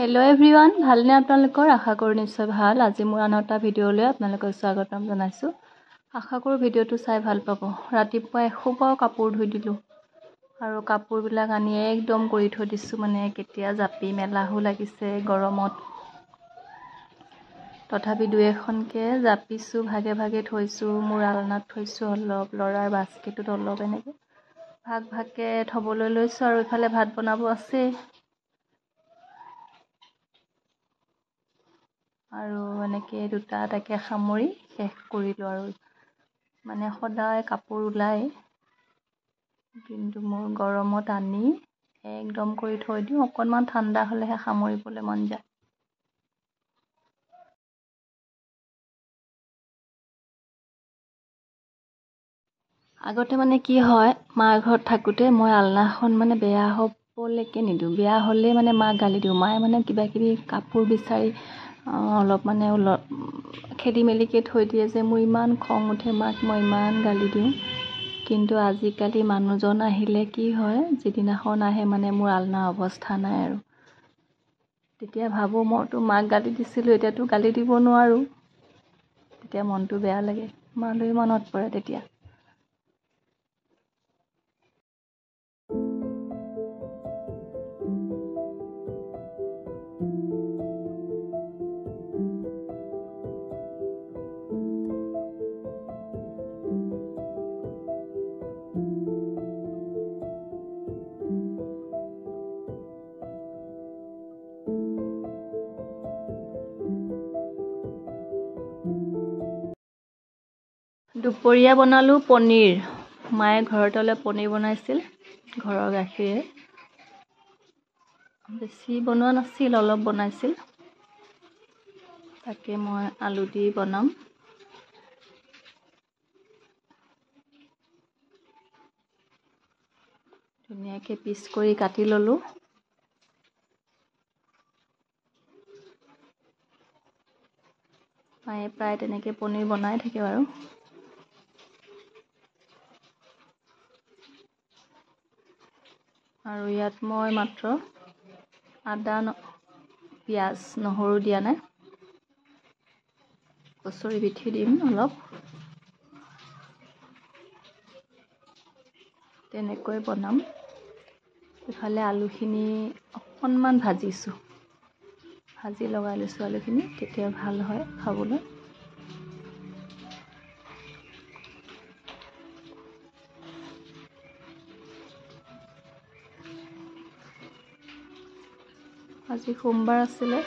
Hello everyone ভালনে আপোনালোকৰ আশা কৰো নিশ্চয় ভাল আজি মোৰ আনটা ভিডিঅলৈ আপোনালোকক স্বাগতম জনাইছো আশা কৰো ভিডিঅটো চাই ভাল পাব ৰাতিপুৱা এখোপা কাপোৰ ধুই দিলো আৰু কাপোৰবিলাক আনি একদম কৰি থৈ দিছো মানে কেতিয়া জাপি মেলাহু লাগিছে গৰমত তথাপি দুই এখনকে জাপিছো ভাগে ভাগে থৈছো মোৰ আলনাত থৈছো অলপ লৰাৰ বাস্কেটত অলপ এনেকে ভাগ ভাগকে থবলৈ লৈছো আৰু ইফালে ভাত বনাব আছে আৰু এনেকে দুটা তাকে সামৰি শেষ কৰিলো আৰু মানে সদায় কাপোৰ উলাই কিন্তু মোৰ গৰমত আনি একদম কৰি থৈ দিও অকনমান ঠাণ্ডা হলেহে সামৰিবলৈ মন যায় আগতে মানে কি হয় মাৰ ঘৰত থাকোতে মই আলনাখন মানে বেয়া হ'বলৈকে নিদিওঁ বেয়া হ'লে মানে মাক গালি দিওঁ মায়ে মানে কিবা কিবি কাপোৰ বিচাৰি অলপ মানে খেদি মেলিকে থৈ দিয়ে যে মোৰ ইমান খং উঠে মাক মই ইমান গালি দিওঁ কিন্তু আজিকালি মানুহজন আহিলে কি হয় যিদিনাখন আহে মানে মোৰ আলনা অৱস্থা নাই আৰু তেতিয়া ভাবো মইতো মাক গালি দিছিলো এতিয়াতো গালি দিব নোৱাৰো তেতিয়া মনটো বেয়া লাগে মালৈ মনত পৰে তেতিয়া দুপৰীয়া বনালো পনীৰ মায়ে ঘৰতে অলপ পনীৰ বনাইছিল ঘৰৰ গাখীৰে বেছি বনোৱা নাছিল অলপ বনাইছিল তাকে মই আলু দি বনাম ধুনীয়াকে পিচ কৰি কাটি ললো মায়ে প্ৰায় তেনেকে পনীৰ বনাই থাকে বাৰু আৰু ইয়াত মই মাত্ৰ আদা পিয়াজ নহৰু দিয়া নাই কচুৰি বিঠি দিম অলপ তেনেকৈ বনাম ইফালে আলুখিনি অকণমান ভাজিছো ভাজি লগাই লৈছো আলুখিনি তেতিয়া ভাল হয় খাবলৈ আজি সোমবাৰ আছিলে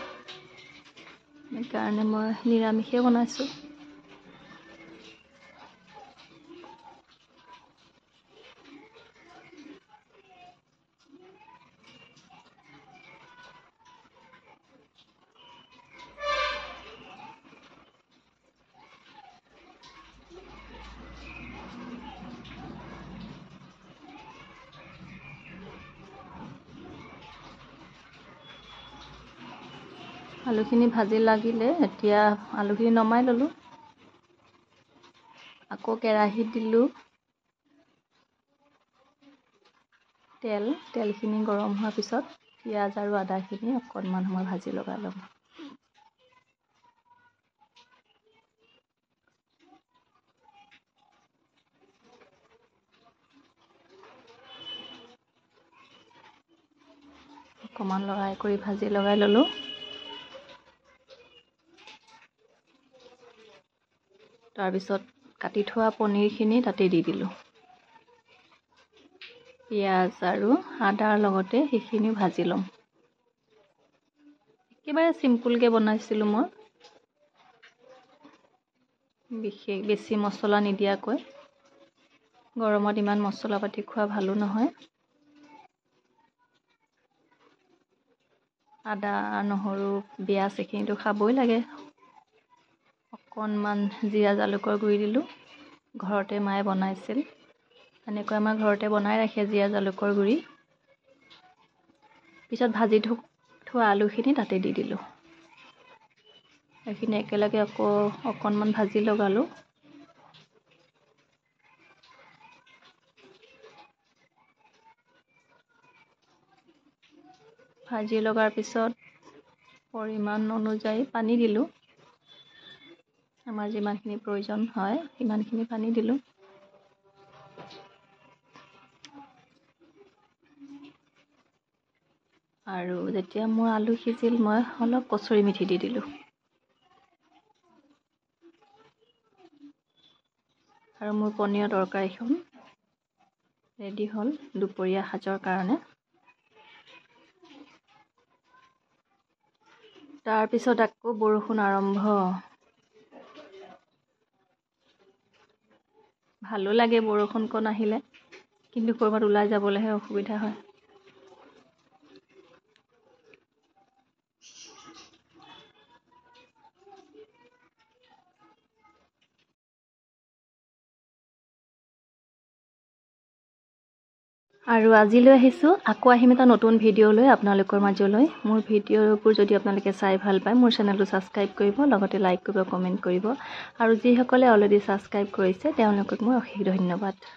সেইকাৰণে মই নিৰামিষে বনাইছো আলুখিনি ভাজি লাগিলে এতিয়া আলুখিনি নমাই ললো আকৌ কেৰাহীত দিলো তেলখিনি গৰম হোৱাৰ পিছত পিয়াজ আৰু আদাখিনি অকণমান সময় ভাজি লগাই ল'ম অকণমান লৰাই কৰি ভাজি লগাই ললো তাৰপিছত কাটি থোৱা পনীৰখিনি তাতে দি দিলো পিয়াজ আৰু আদাৰ লগতে সেইখিনি ভাজি ল'ম একেবাৰে চিম্পুলকে বনাইছিলো মই বিশেষ বেছি মছলা নিদিয়াকৈ গৰমত ইমান মছলা পাতি খোৱা ভালো নহয় আদা নহৰু পিয়াজ এইখিনিতো খাবই লাগে অকণমান জিৰা জালুকৰ গুৰি দিলো ঘৰতে মায়ে বনাইছিল এনেকৈ আমাৰ ঘৰতে বনাই ৰাখে জিৰা জালুকৰ গুৰি পিছত ভাজি থোৱা আলুখিনি তাতে দি দিলো এইখিনি একেলগে আকৌ অকণমান ভাজি লগালো ভাজি লগাৰ পিছত পৰিমাণ অনুযায়ী পানী দিলোঁ। আমাৰ যিমানখিনি প্ৰয়োজন হয় সিমানখিনি পানী দিলোঁ। আৰু যেতিয়া মোৰ আলু সিজিল মই অলপ কচুৰি মেথি দি দিলোঁ। আৰু মোৰ পনীৰৰ তৰকাৰীখন ৰেডি হ'ল দুপৰীয়া সাজৰ কাৰণে। তাৰপিছত আকৌ বৰষুণ আৰম্ভ। ভালো লাগে বৰষুণকণ আহিলে, কিন্তু ক'ৰবাত ওলাই যাবলৈহে অসুবিধা হয়। আৰু আজিলৈ আহিছোঁ, আকৌ আহিম এটা নতুন ভিডিঅ' লৈ আপোনালোকৰ মাজলৈ। মোৰ ভিডিঅ'বোৰ যদি আপোনালোকে চাই ভাল পায়, মোৰ চেনেলটো ছাবস্ক্ৰাইব কৰিব, লগতে লাইক কৰিব, কমেণ্ট কৰিব। আৰু যিসকলে অলৰেডি ছাবস্ক্ৰাইব কৰিছে তেওঁলোকক মই অশেষ ধন্যবাদ।